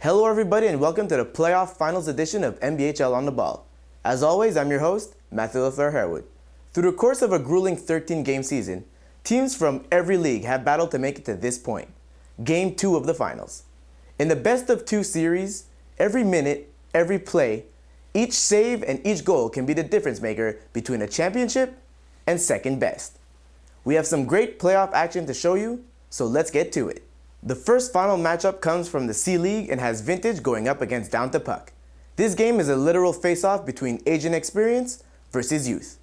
Hello everybody and welcome to the playoff finals edition of MBHL on the Ball. As always, I'm your host, Matthew LaFleur-Harewood. Through the course of a grueling 13-game season, teams from every league have battled to make it to this point, Game 2 of the finals. In the best-of-2 series, every minute, every play, each save and each goal can be the difference maker between a championship and second best. We have some great playoff action to show you, so let's get to it. The first final matchup comes from the C League and has Vintage going up against Down to Puck. This game is a literal face-off between age and experience versus youth.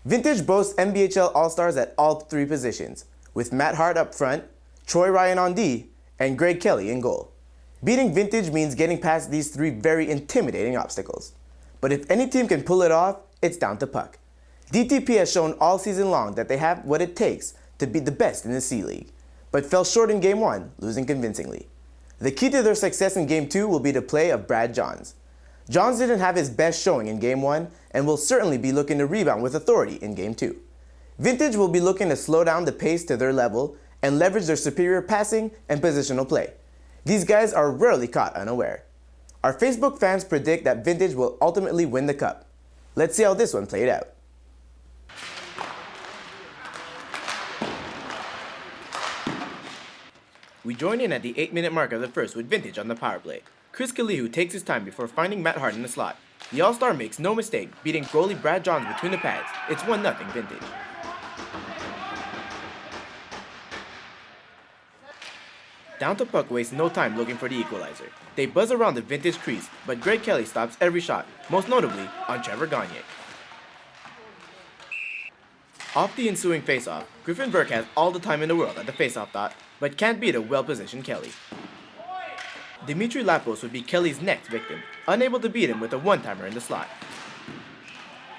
Vintage boasts MBHL All-Stars at all three positions, with Matt Hart up front, Troy Ryan on D, and Greg Kelly in goal. Beating Vintage means getting past these three very intimidating obstacles. But if any team can pull it off, it's Down to Puck. DTP has shown all season long that they have what it takes to beat the best in the C League, but fell short in Game 1, losing convincingly. The key to their success in Game 2 will be the play of Brad Johns. Johns didn't have his best showing in Game 1 and will certainly be looking to rebound with authority in Game 2. Vintage will be looking to slow down the pace to their level and leverage their superior passing and positional play. These guys are rarely caught unaware. Our Facebook fans predict that Vintage will ultimately win the cup. Let's see how this one played out. We join in at the 8-minute mark of the first with Vintage on the power play. Chris Kalihu takes his time before finding Matt Hart in the slot. The All-Star makes no mistake, beating goalie Brad Johns between the pads. It's 1-0 Vintage. Down to Puck wastes no time looking for the equalizer. They buzz around the Vintage crease, but Greg Kelly stops every shot, most notably on Trevor Gagne. Off the ensuing faceoff, Griffin Burke has all the time in the world at the faceoff dot, but can't beat a well-positioned Kelly. Dimitri Lapos would be Kelly's next victim, unable to beat him with a one-timer in the slot.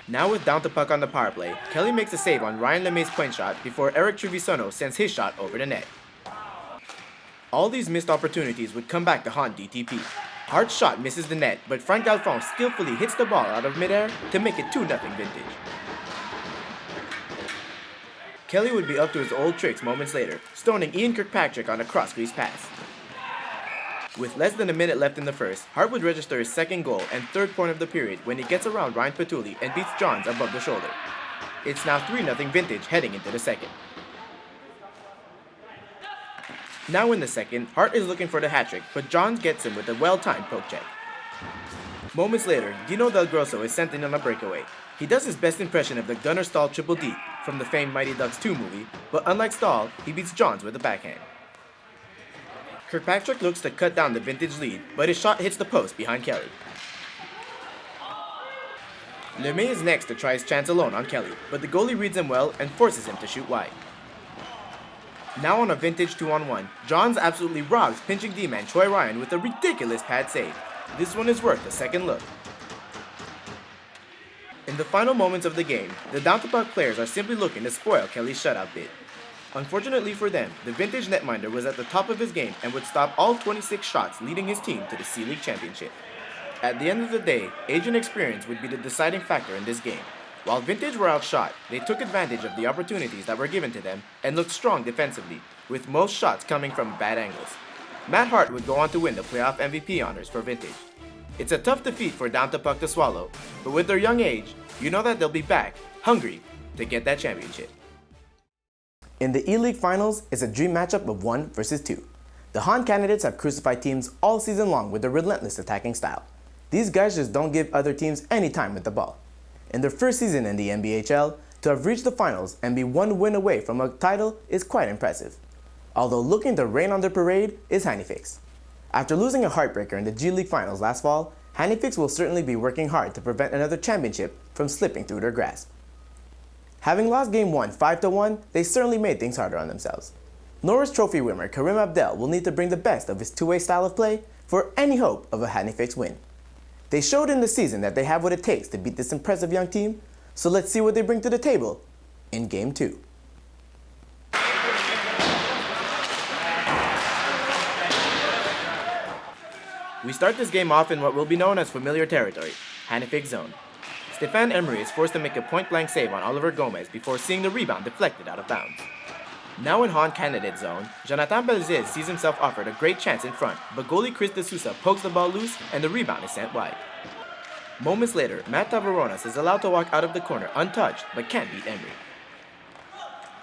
Now with Down to Puck on the power play, Kelly makes a save on Ryan LeMay's point shot before Eric Trevisono sends his shot over the net. All these missed opportunities would come back to haunt DTP. Hart's shot misses the net, but Frank Galfond skillfully hits the ball out of midair to make it 2-0 Vintage. Kelly would be up to his old tricks moments later, stoning Ian Kirkpatrick on a cross-crease pass. With less than a minute left in the first, Hart would register his second goal and third point of the period when he gets around Ryan Patulli and beats Johns above the shoulder. It's now 3-0 Vintage heading into the second. Now in the second, Hart is looking for the hat-trick, but Johns gets him with a well-timed poke check. Moments later, Dino Del Grosso is sent in on a breakaway. He does his best impression of the Gunnar Stahl Triple D from the famed Mighty Ducks 2 movie, but unlike Stahl, he beats Johns with a backhand. Kirkpatrick looks to cut down the Vintage lead, but his shot hits the post behind Kelly. LeMay is next to try his chance alone on Kelly, but the goalie reads him well and forces him to shoot wide. Now on a Vintage 2-on-1, Johns absolutely robs pinching D-man Troy Ryan with a ridiculous pad save. This one is worth a second look. In the final moments of the game, the Down to Puck players are simply looking to spoil Kelly's shutout bid. Unfortunately for them, the Vintage netminder was at the top of his game and would stop all 26 shots, leading his team to the C League Championship. At the end of the day, age and experience would be the deciding factor in this game. While Vintage were outshot, they took advantage of the opportunities that were given to them and looked strong defensively, with most shots coming from bad angles. Matt Hart would go on to win the playoff MVP honors for Vintage. It's a tough defeat for Down to Puck to swallow, but with their young age, you know that they'll be back, hungry, to get that championship. In the E-League Finals, it's a dream matchup of 1 versus 2. The Han candidates have crucified teams all season long with their relentless attacking style. These guys just don't give other teams any time with the ball. In their first season in the MBHL, to have reached the finals and be one win away from a title is quite impressive. Although looking to rain on their parade is Hannifix. After losing a heartbreaker in the G League Finals last fall, Hannifix will certainly be working hard to prevent another championship from slipping through their grasp. Having lost Game 1 5-1, they certainly made things harder on themselves. Norris Trophy winner Karim Abdel will need to bring the best of his two-way style of play for any hope of a Hannifix win. They showed in the season that they have what it takes to beat this impressive young team, so let's see what they bring to the table in Game 2. We start this game off in what will be known as familiar territory, Hannifix zone. Stefan Emery is forced to make a point-blank save on Oliver Gomez before seeing the rebound deflected out of bounds. Now in Han candidate zone, Jonathan Belzil sees himself offered a great chance in front, but goalie Chris De Sousa pokes the ball loose and the rebound is sent wide. Moments later, Matt Tavaronas is allowed to walk out of the corner untouched, but can't beat Emery.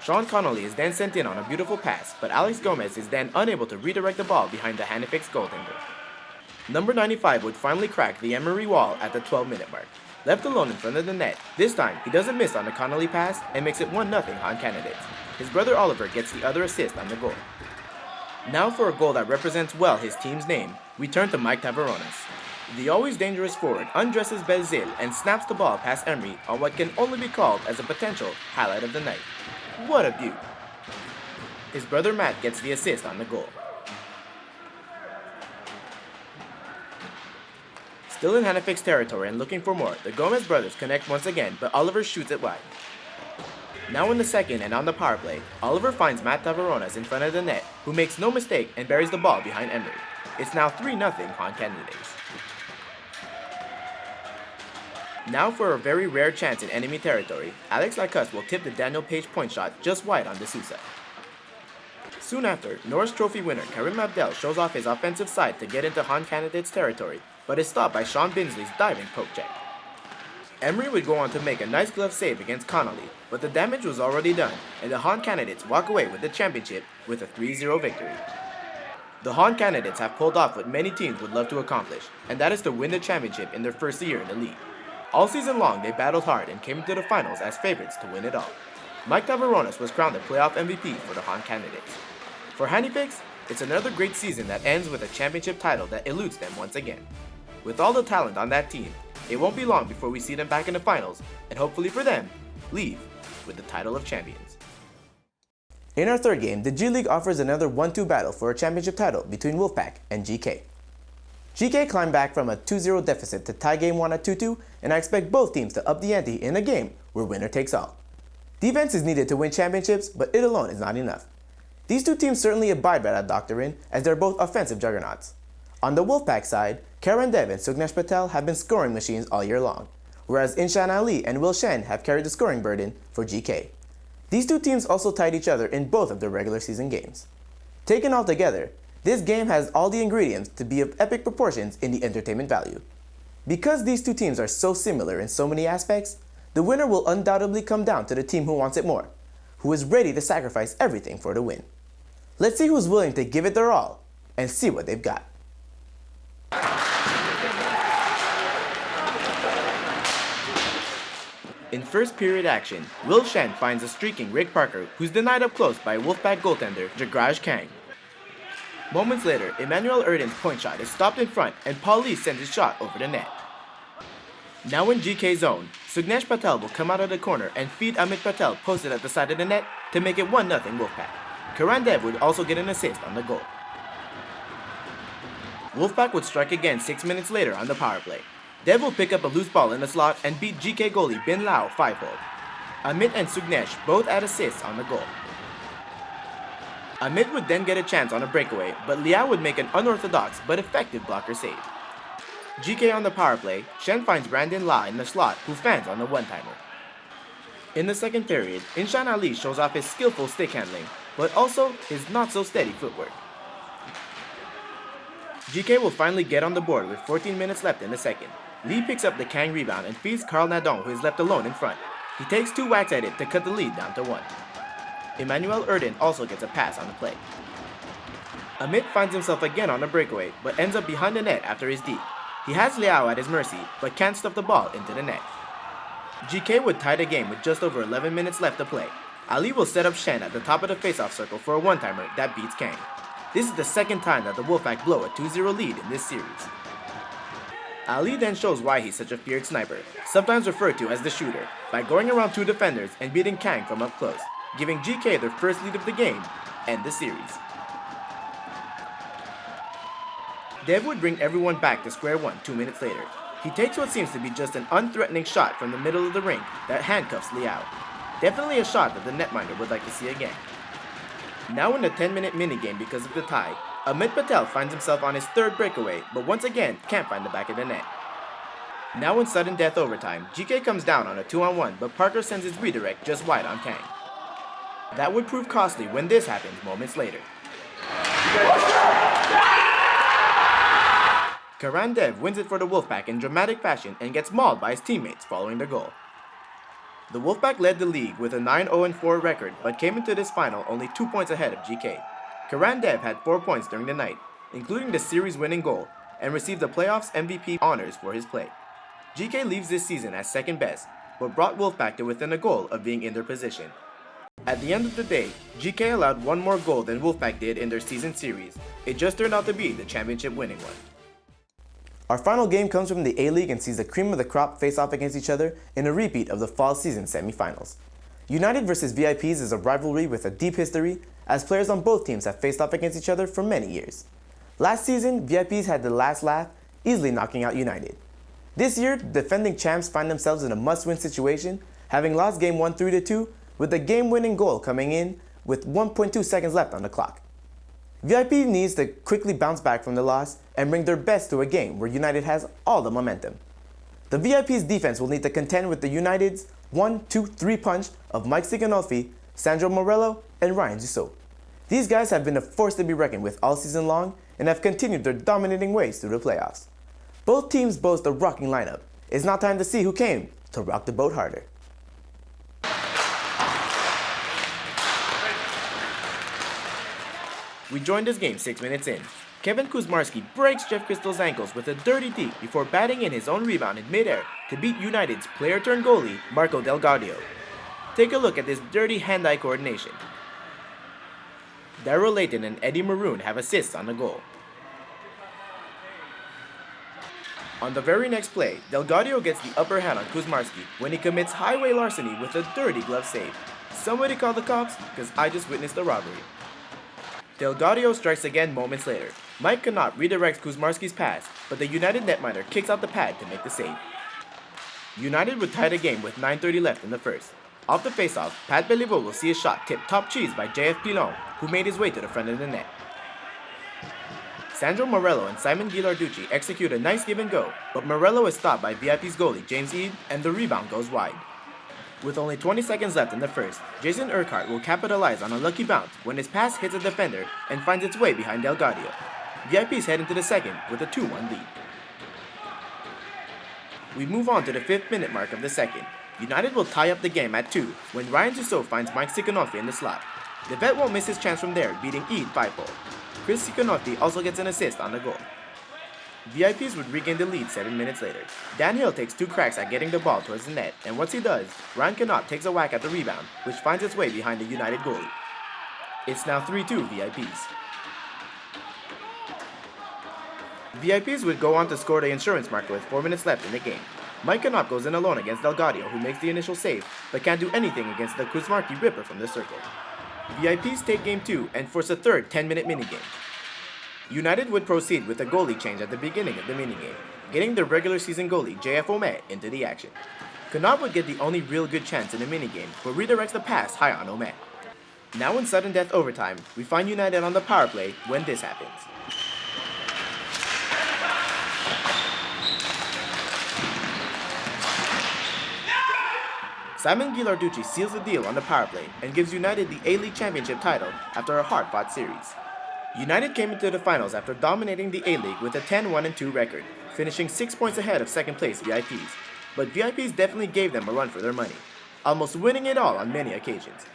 Sean Connolly is then sent in on a beautiful pass, but Alex Gomez is then unable to redirect the ball behind the Hanifics goaltender. Number 95 would finally crack the Emery wall at the 12-minute mark. Left alone in front of the net, this time he doesn't miss on the Connolly pass and makes it 1-0 Han candidates. His brother Oliver gets the other assist on the goal. Now for a goal that represents well his team's name, we turn to Mike Tavaronas. The always dangerous forward undresses Belzil and snaps the ball past Emery on what can only be called as a potential highlight of the night. What a beaut! His brother Matt gets the assist on the goal. Still in Hanifics territory and looking for more, the Gomez brothers connect once again, but Oliver shoots it wide. Now in the second and on the power play, Oliver finds Matt Tavaronas in front of the net, who makes no mistake and buries the ball behind Emery. It's now 3-0 Han candidates. Now for a very rare chance in enemy territory, Alex Lacusse will tip the Daniel Page point shot just wide on De Sousa. Soon after, Norris Trophy winner Karim Abdel shows off his offensive side to get into Han candidates territory, but is stopped by Sean Binsley's diving poke check. Emery would go on to make a nice glove save against Connolly, but the damage was already done, and the Han candidates walk away with the championship with a 3-0 victory. The Han candidates have pulled off what many teams would love to accomplish, and that is to win the championship in their first year in the league. All season long, they battled hard and came to the finals as favorites to win it all. Mike Tavaronas was crowned the playoff MVP for the Han candidates. For Hanifics, it's another great season that ends with a championship title that eludes them once again. With all the talent on that team, it won't be long before we see them back in the finals, and hopefully for them, leave with the title of champions. In our third game, the G League offers another 1-2 battle for a championship title between Wolfpack and GK. GK climbed back from a 2-0 deficit to tie game 1 at 2-2, and I expect both teams to up the ante in a game where winner takes all. Defense is needed to win championships, but it alone is not enough. These two teams certainly abide by that doctrine, as they're both offensive juggernauts. On the Wolfpack side, Karan Dev and Sugnesh Patel have been scoring machines all year long, whereas Inshan Ali and Will Shen have carried the scoring burden for GK. These two teams also tied each other in both of their regular season games. Taken all together, this game has all the ingredients to be of epic proportions in the entertainment value. Because these two teams are so similar in so many aspects, the winner will undoubtedly come down to the team who wants it more, who is ready to sacrifice everything for the win. Let's see who's willing to give it their all and see what they've got. In first period action, Will Shen finds a streaking Rick Parker, who's denied up close by Wolfpack goaltender Jagraj Kang. Moments later, Emmanuel Erdin's point shot is stopped in front and Paul Lee sends his shot over the net. Now in GK zone, Sugnesh Patel will come out of the corner and feed Amit Patel posted at the side of the net to make it 1-0 Wolfpack. Karan Dev would also get an assist on the goal. Wolfpack would strike again 6 minutes later on the power play. Dev will pick up a loose ball in the slot and beat GK goalie Bin Lao 5-hole. Amit and Sugnesh both add assists on the goal. Amit would then get a chance on a breakaway, but Liao would make an unorthodox but effective blocker save. GK on the power play, Shen finds Brandon La in the slot, who fans on the one-timer. In the second period, Inshan Ali shows off his skillful stick handling, but also his not-so-steady footwork. GK will finally get on the board with 14 minutes left in the second. Lee picks up the Kang rebound and feeds Carl Nadon, who is left alone in front. He takes 2 whacks at it to cut the lead down to 1. Emmanuel Erdin also gets a pass on the play. Amit finds himself again on a breakaway, but ends up behind the net after his D. He has Liao at his mercy, but can't stuff the ball into the net. GK would tie the game with just over 11 minutes left to play. Ali will set up Shen at the top of the faceoff circle for a one-timer that beats Kang. This is the second time that the Wolfpack blow a 2-0 lead in this series. Ali then shows why he's such a feared sniper, sometimes referred to as the shooter, by going around 2 defenders and beating Kang from up close, giving GK their first lead of the game and the series. Dev would bring everyone back to square one 2 minutes later. He takes what seems to be just an unthreatening shot from the middle of the ring that handcuffs Liao. Definitely a shot that the netminder would like to see again. Now in the 10-minute minigame because of the tie, Amit Patel finds himself on his 3rd breakaway, but once again can't find the back of the net. Now in sudden death overtime, GK comes down on a 2-on-1, but Parker sends his redirect just wide on Kang. That would prove costly when this happens moments later. Karan Dev wins it for the Wolfpack in dramatic fashion and gets mauled by his teammates following the goal. The Wolfpack led the league with a 9-0-4 record but came into this final only 2 points ahead of GK. Karan Dev had 4 points during the night, including the series-winning goal, and received the playoffs MVP honors for his play. GK leaves this season as second best, but brought Wolfpack to within a goal of being in their position. At the end of the day, GK allowed one more goal than Wolfpack did in their season series. It just turned out to be the championship-winning one. Our final game comes from the A-League and sees the cream of the crop face off against each other in a repeat of the fall season semifinals. United vs VIPs is a rivalry with a deep history, as players on both teams have faced off against each other for many years. Last season, VIPs had the last laugh, easily knocking out United. This year, the defending champs find themselves in a must-win situation, having lost Game 1 3-2, with the game-winning goal coming in with 1.2 seconds left on the clock. VIP needs to quickly bounce back from the loss and bring their best to a game where United has all the momentum. The VIP's defense will need to contend with the United's 1-2-3 punch of Mike Sicanolfi, Sandro Morello, and Ryan Dussault. These guys have been a force to be reckoned with all season long and have continued their dominating ways through the playoffs. Both teams boast a rocking lineup. It's now time to see who came to rock the boat harder. We joined this game 6 minutes in. Kevin Kuzmarski breaks Jeff Crystal's ankles with a dirty deep before batting in his own rebound in midair to beat United's player-turned goalie, Marco Del Gaudio. Take a look at this dirty hand-eye coordination. Daryl Layton and Eddie Maroon have assists on the goal. On the very next play, Del Gaudio gets the upper hand on Kuzmarski when he commits highway larceny with a dirty glove save. Somebody call the cops, because I just witnessed a robbery. Del Gaudio strikes again moments later. Mike Connaught redirects Kuzmarski's pass, but the United netminder kicks out the pad to make the save. United would tie the game with 9:30 left in the first. Off the faceoff, Pat Beliveau will see a shot tipped top cheese by JF Pilon, who made his way to the front of the net. Sandro Morello and Simon Ghilarducci execute a nice give and go, but Morello is stopped by VIP's goalie James Eade, and the rebound goes wide. With only 20 seconds left in the first, Jason Urquhart will capitalize on a lucky bounce when his pass hits a defender and finds its way behind Del Gaudio. VIPs head into the second with a 2-1 lead. We move on to the 5th minute mark of the second. United will tie up the game at 2 when Ryan Dussault finds Mike Sicanolfi in the slot. The vet won't miss his chance from there, beating Eade 5-0. Chris Sicanolfi also gets an assist on the goal. VIPs would regain the lead 7 minutes later. Dan Hill takes 2 cracks at getting the ball towards the net, and once he does, Ryan Connaught takes a whack at the rebound, which finds its way behind the United goalie. It's now 3-2 VIPs. VIPs would go on to score the insurance marker with 4 minutes left in the game. Mike Connaught goes in alone against Del Gaudio, who makes the initial save, but can't do anything against the Kuzmarski Ripper from the circle. VIPs take game 2 and force a third 10-minute minigame. United would proceed with a goalie change at the beginning of the minigame, getting their regular season goalie JF Omet into the action. Connaught would get the only real good chance in the minigame, but redirects the pass high on Omet. Now in sudden death overtime, we find United on the power play when this happens. Simon Ghilarducci seals the deal on the power play and gives United the A-League Championship title after a hard-fought series. United came into the finals after dominating the A-League with a 10-1-2 record, finishing 6 points ahead of second place VIPs. But VIPs definitely gave them a run for their money, almost winning it all on many occasions.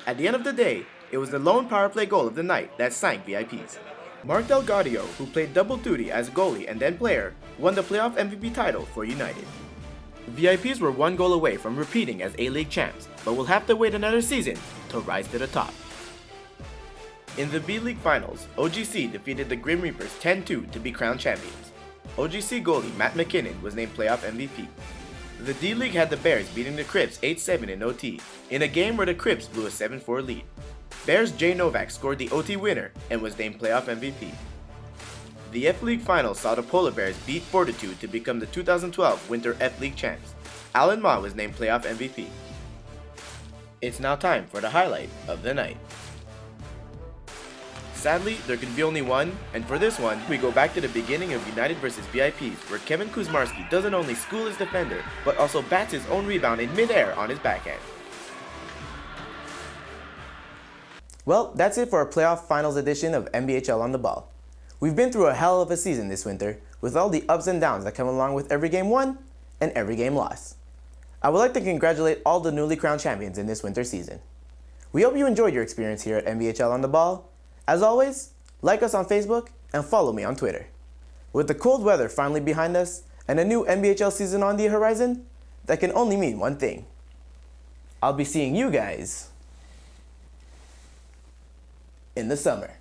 At the end of the day, it was the lone power play goal of the night that sank VIPs. Mark Del Gaudio, who played double duty as goalie and then player, won the playoff MVP title for United. VIPs were 1 goal away from repeating as A-League champs, but will have to wait another season to rise to the top. In the B-League Finals, OGC defeated the Grim Reapers 10-2 to be crowned champions. OGC goalie Matt McKinnon was named playoff MVP. The D-League had the Bears beating the Crips 8-7 in OT, in a game where the Crips blew a 7-4 lead. Bears Jay Novak scored the OT winner and was named playoff MVP. The F-League Finals saw the Polar Bears beat Fortitude to become the 2012 Winter F-League champs. Alan Ma was named playoff MVP. It's now time for the highlight of the night. Sadly, there can be only one, and for this one, we go back to the beginning of United vs VIPs, where Kevin Kuzmarski doesn't only school his defender, but also bats his own rebound in midair on his backhand. Well, that's it for our playoff finals edition of MBHL on the Ball. We've been through a hell of a season this winter, with all the ups and downs that come along with every game won and every game lost. I would like to congratulate all the newly crowned champions in this winter season. We hope you enjoyed your experience here at MBHL on the Ball. As always, like us on Facebook and follow me on Twitter. With the cold weather finally behind us and a new MBHL season on the horizon, that can only mean one thing. I'll be seeing you guys in the summer.